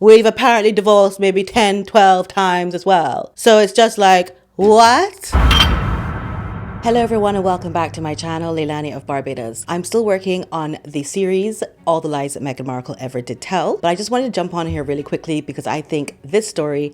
We've apparently divorced maybe 10, 12 times as well. So it's just like, what? Hello everyone and welcome back to my channel, Leilani of Barbados. I'm still working on the series, All the Lies that Meghan Markle Ever Did Tell, but I just wanted to jump on here really quickly because I think this story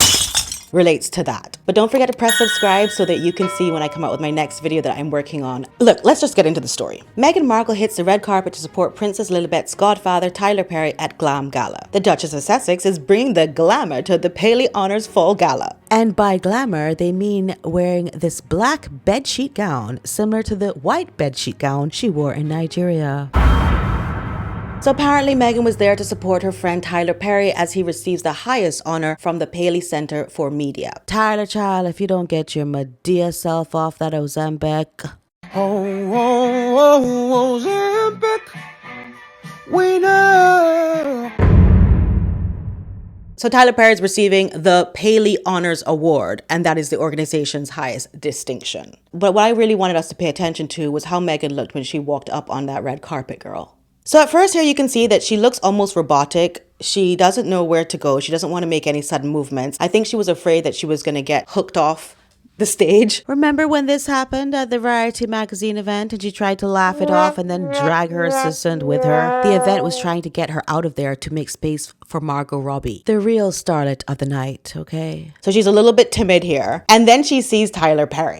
relates to that. But don't forget to press subscribe so that you can see when I come out with my next video that I'm working on. Look, let's just get into the story. Meghan Markle hits the red carpet to support Princess Lilibet's godfather Tyler Perry at Gala. The Duchess of Sussex is bringing the glamour to the Paley Honours Fall Gala. And by glamour, they mean wearing this black bedsheet gown similar to the white bedsheet gown she wore in Nigeria. So apparently Meghan was there to support her friend Tyler Perry as he receives the highest honor from the Paley Center for Media. Tyler, child, if you don't get your Medea self off that Ozempic. Ozempic, we know. So Tyler Perry is receiving the Paley Honors Award, and that is the organization's highest distinction. But what I really wanted us to pay attention to was how Meghan looked when she walked up on that red carpet, girl. So at first here you can see that she looks almost robotic. She doesn't know where to go. She doesn't want to make any sudden movements. I think she was afraid that she was going to get hooked off the stage. Remember when this happened at the Variety magazine event and she tried to laugh it off and then drag her assistant with her? The event was trying to get her out of there to make space for Margot Robbie, the real starlet of the night, okay? So she's a little bit timid here. And then she sees Tyler Perry.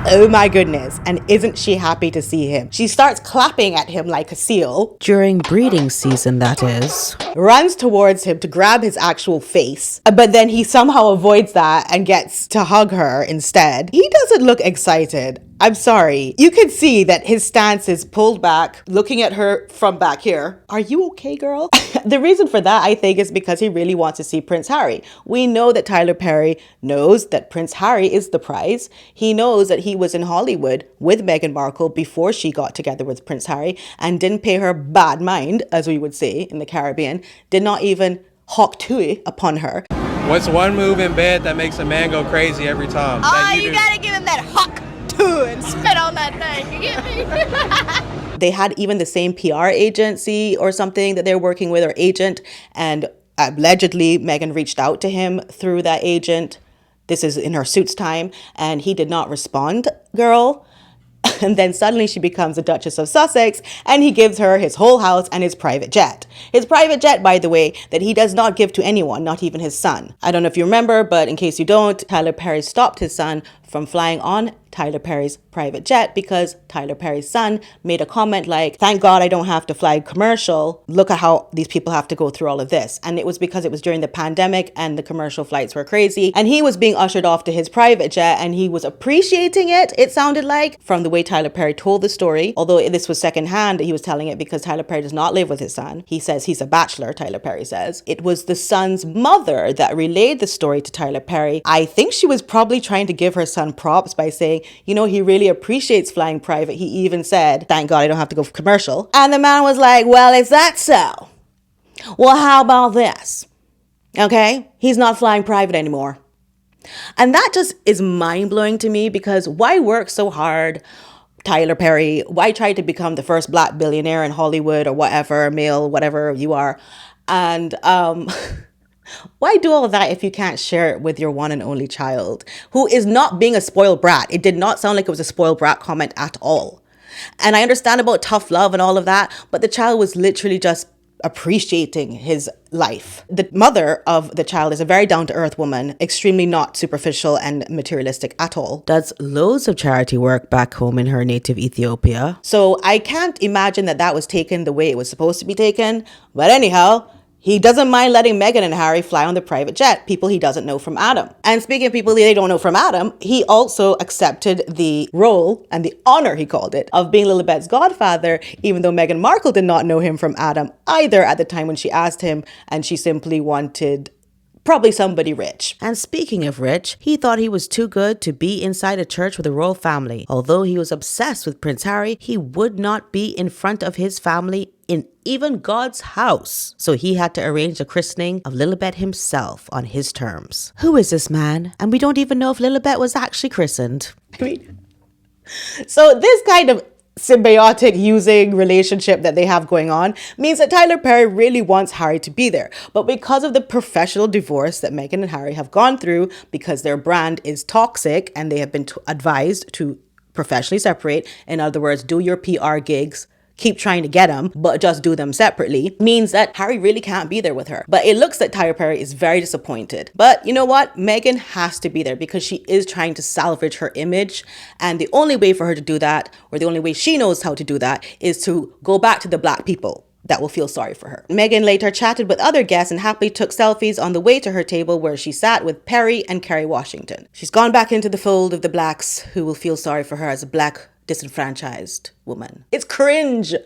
Oh my goodness, and isn't she happy to see him? She starts clapping at him like a seal. During breeding season, that is. Runs towards him to grab his actual face, but then he somehow avoids that and gets to hug her instead. He doesn't look excited. I'm sorry. You can see that his stance is pulled back, looking at her from back here. Are you okay, girl? The reason for that, I think, is because he really wants to see Prince Harry. We know that Tyler Perry knows that Prince Harry is the prize. He knows that he was in Hollywood with Meghan Markle before she got together with Prince Harry and didn't pay her bad mind, as we would say in the Caribbean, did not even hawk tui upon her. What's one move in bed that makes a man go crazy every time? You gotta give him that hawk and spit on that thing, you get me? They had even the same PR agency or something that they're working with, or agent, and allegedly Meghan reached out to him through that agent. This is in her Suits time, and he did not respond, girl. And then suddenly she becomes the Duchess of Sussex and he gives her his whole house and his private jet. His private jet, by the way, that he does not give to anyone, not even his son. I don't know if you remember, but in case you don't, Tyler Perry stopped his son from flying on Tyler Perry's private jet because Tyler Perry's son made a comment like, thank God I don't have to fly commercial. Look at how these people have to go through all of this. And it was because it was during the pandemic and the commercial flights were crazy. And he was being ushered off to his private jet and he was appreciating it, it sounded like, from the way Tyler Perry told the story. Although this was secondhand, he was telling it because Tyler Perry does not live with his son. He says he's a bachelor, Tyler Perry says. It was the son's mother that relayed the story to Tyler Perry. I think she was probably trying to give her son props by saying, you know, he really appreciates flying private. He even said, thank God I don't have to go commercial. And the man was like, well, is that so? Well, how about this? Okay, he's not flying private anymore. And that just is mind-blowing to me because why work so hard, Tyler Perry? Why try to become the first black billionaire in Hollywood or whatever, male, whatever you are? And why do all of that if you can't share it with your one and only child who is not being a spoiled brat? It did not sound like it was a spoiled brat comment at all. And I understand about tough love and all of that, but the child was literally just appreciating his life. The mother of the child is a very down-to-earth woman, extremely not superficial and materialistic at all. Does loads of charity work back home in her native Ethiopia. So I can't imagine that that was taken the way it was supposed to be taken. But anyhow, he doesn't mind letting Meghan and Harry fly on the private jet, people he doesn't know from Adam. And speaking of people they don't know from Adam, he also accepted the role and the honor, he called it, of being Lilibet's godfather, even though Meghan Markle did not know him from Adam either at the time when she asked him, and she simply wanted probably somebody rich. And speaking of rich, he thought he was too good to be inside a church with the royal family. Although he was obsessed with Prince Harry, he would not be in front of his family in even God's house. So he had to arrange the christening of Lilibet himself on his terms. Who is this man? And we don't even know if Lilibet was actually christened. So this kind of symbiotic using relationship that they have going on means that Tyler Perry really wants Harry to be there. But because of the professional divorce that Meghan and Harry have gone through, because their brand is toxic and they have been advised to professionally separate, in other words, do your PR gigs, keep trying to get them, but just do them separately, means that Harry really can't be there with her. But it looks like Tyler Perry is very disappointed. But you know what? Meghan has to be there because she is trying to salvage her image. And the only way for her to do that, or the only way she knows how to do that, is to go back to the black people that will feel sorry for her. Meghan later chatted with other guests and happily took selfies on the way to her table where she sat with Perry and Kerry Washington. She's gone back into the fold of the blacks who will feel sorry for her as a black disenfranchised woman. It's cringe. So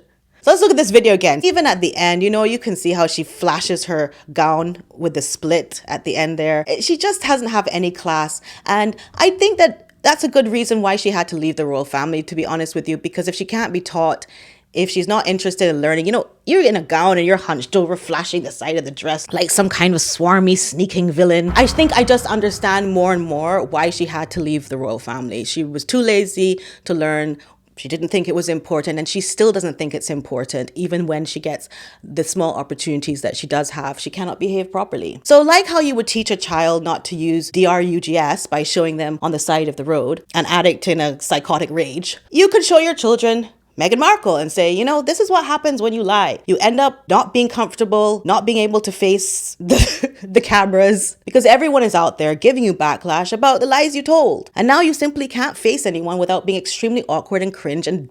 let's look at this video again. Even at the end, you can see how she flashes her gown with the split at the end there. She just doesn't have any class. And I think that that's a good reason why she had to leave the royal family, to be honest with you, because if she can't be taught, if she's not interested in learning, you're in a gown and you're hunched over flashing the side of the dress like some kind of swarmy, sneaking villain. I think I just understand more and more why she had to leave the royal family. She was too lazy to learn. She didn't think it was important, and she still doesn't think it's important. Even when she gets the small opportunities that she does have, she cannot behave properly. So like how you would teach a child not to use drugs by showing them on the side of the road, an addict in a psychotic rage, you could show your children Meghan Markle and say, this is what happens when you lie. You end up not being comfortable, not being able to face the cameras, because everyone is out there giving you backlash about the lies you told. And now you simply can't face anyone without being extremely awkward and cringe and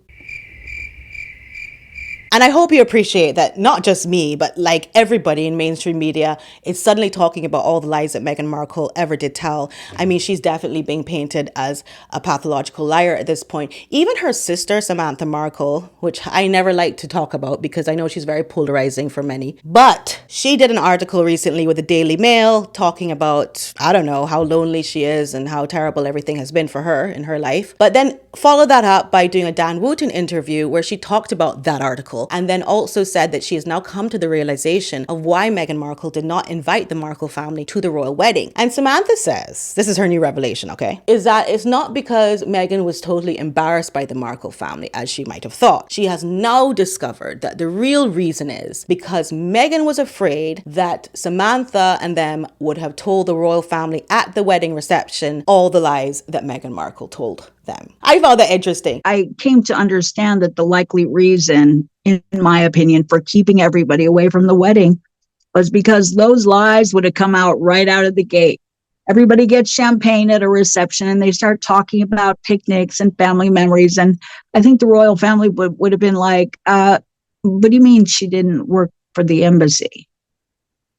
I hope you appreciate that not just me, but like everybody in mainstream media is suddenly talking about all the lies that Meghan Markle ever did tell. I mean, she's definitely being painted as a pathological liar at this point. Even her sister, Samantha Markle, which I never like to talk about because I know she's very polarizing for many, but she did an article recently with the Daily Mail talking about, I don't know, how lonely she is and how terrible everything has been for her in her life. But then followed that up by doing a Dan Wooten interview where she talked about that article, and then also said that she has now come to the realization of why Meghan Markle did not invite the Markle family to the royal wedding. And Samantha says, this is her new revelation, okay, is that it's not because Meghan was totally embarrassed by the Markle family as she might have thought. She has now discovered that the real reason is because Meghan was afraid that Samantha and them would have told the royal family at the wedding reception all the lies that Meghan Markle told them. I found that interesting. I came to understand that the likely reason, in my opinion, for keeping everybody away from the wedding was because those lies would have come out right out of the gate. Everybody gets champagne at a reception and they start talking about picnics and family memories. And I think the royal family would have been like, what do you mean she didn't work for the embassy?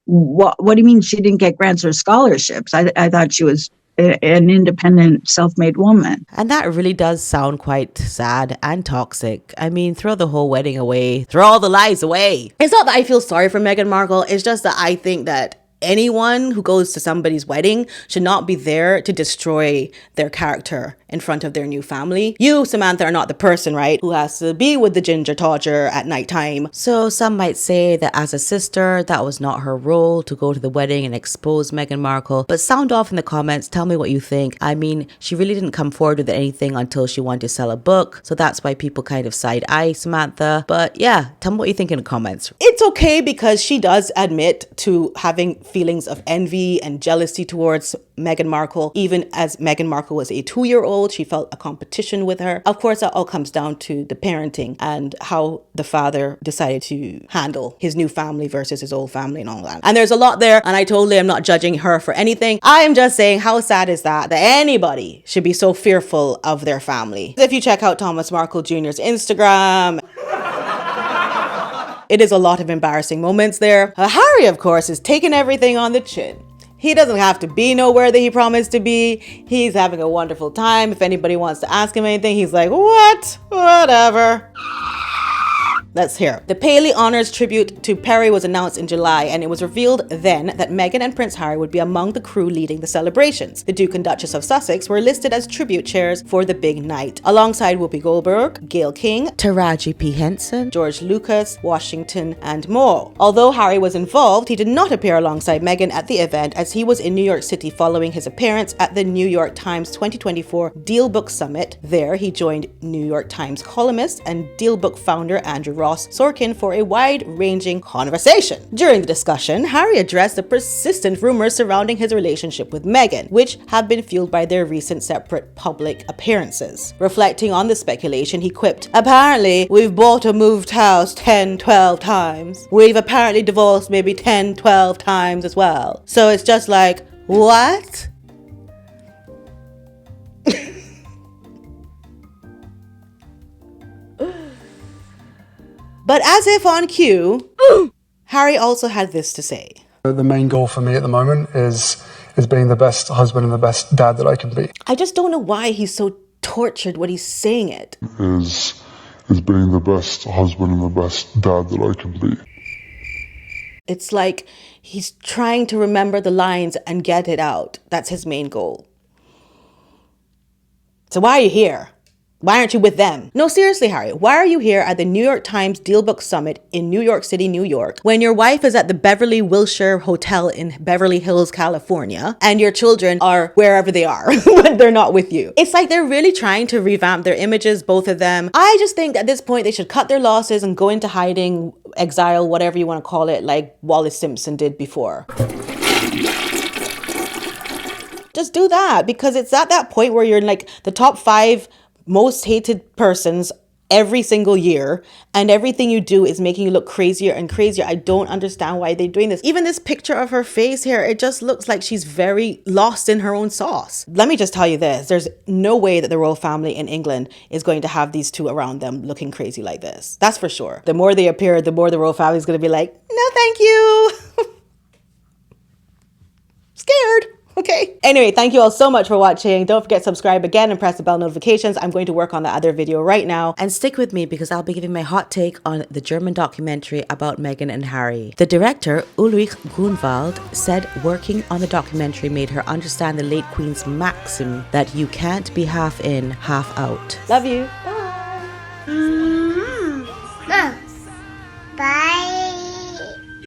What do you mean she didn't get grants or scholarships? I thought she was an independent, self-made woman. And that really does sound quite sad and toxic. I mean, throw the whole wedding away. Throw all the lies away. It's not that I feel sorry for Meghan Markle. It's just that I think that anyone who goes to somebody's wedding should not be there to destroy their character in front of their new family. You, Samantha, are not the person, right, who has to be with the ginger todger at nighttime. So some might say that as a sister, that was not her role to go to the wedding and expose Meghan Markle. But sound off in the comments. Tell me what you think. I mean, she really didn't come forward with anything until she wanted to sell a book. So that's why people kind of side-eye Samantha. But yeah, tell me what you think in the comments. It's okay because she does admit to having feelings of envy and jealousy towards Meghan Markle. Even as Meghan Markle was a 2-year-old, she felt a competition with her. Of course, that all comes down to the parenting and how the father decided to handle his new family versus his old family and all that. And there's a lot there, and I totally am not judging her for anything. I am just saying how sad is that anybody should be so fearful of their family. If you check out Thomas Markle Jr.'s Instagram, it is a lot of embarrassing moments there. Harry, of course, is taking everything on the chin. He doesn't have to be nowhere that he promised to be. He's having a wonderful time. If anybody wants to ask him anything, he's like, what? Whatever. Let's hear. The Paley Honors tribute to Perry was announced in July, and it was revealed then that Meghan and Prince Harry would be among the crew leading the celebrations. The Duke and Duchess of Sussex were listed as tribute chairs for the big night, alongside Whoopi Goldberg, Gayle King, Taraji P. Henson, George Lucas, Washington, and more. Although Harry was involved, he did not appear alongside Meghan at the event, as he was in New York City following his appearance at the New York Times 2024 Deal Book Summit. There, he joined New York Times columnist and Deal Book founder Andrew Ross Sorkin for a wide-ranging conversation. During the discussion, Harry addressed the persistent rumors surrounding his relationship with Meghan, which have been fueled by their recent separate public appearances. Reflecting on the speculation, he quipped, "Apparently, we've bought or moved house 10, 12 times. We've apparently divorced maybe 10, 12 times as well. So it's just like, what?" But as if on cue, Harry also had this to say. The main goal for me at the moment is being the best husband and the best dad that I can be. I just don't know why he's so tortured when he's saying it. Is being the best husband and the best dad that I can be. It's like he's trying to remember the lines and get it out. That's his main goal. So why are you here? Why aren't you with them? No, seriously, Harry, why are you here at the New York Times Deal Book Summit in New York City, New York, when your wife is at the Beverly Wilshire Hotel in Beverly Hills, California, and your children are wherever they are when they're not with you? It's like they're really trying to revamp their images, both of them. I just think at this point they should cut their losses and go into hiding, exile, whatever you want to call it, like Wallace Simpson did before. Just do that, because it's at that point where you're in like the top 5 most hated persons every single year, and everything you do is making you look crazier and crazier. I don't understand why they're doing this. Even this picture of her face here, it just looks like she's very lost in her own sauce. Let me just tell you this, there's no way that the royal family in England is going to have these two around them looking crazy like this. That's for sure. The more they appear, the more the royal family is going to be like, no thank you. Scared. Okay. Anyway, thank you all so much for watching. Don't forget to subscribe again and press the bell notifications. I'm going to work on the other video right now. And stick with me because I'll be giving my hot take on the German documentary about Meghan and Harry. The director, Ulrich Grunwald, said working on the documentary made her understand the late Queen's maxim that you can't be half in, half out. Love you. Bye.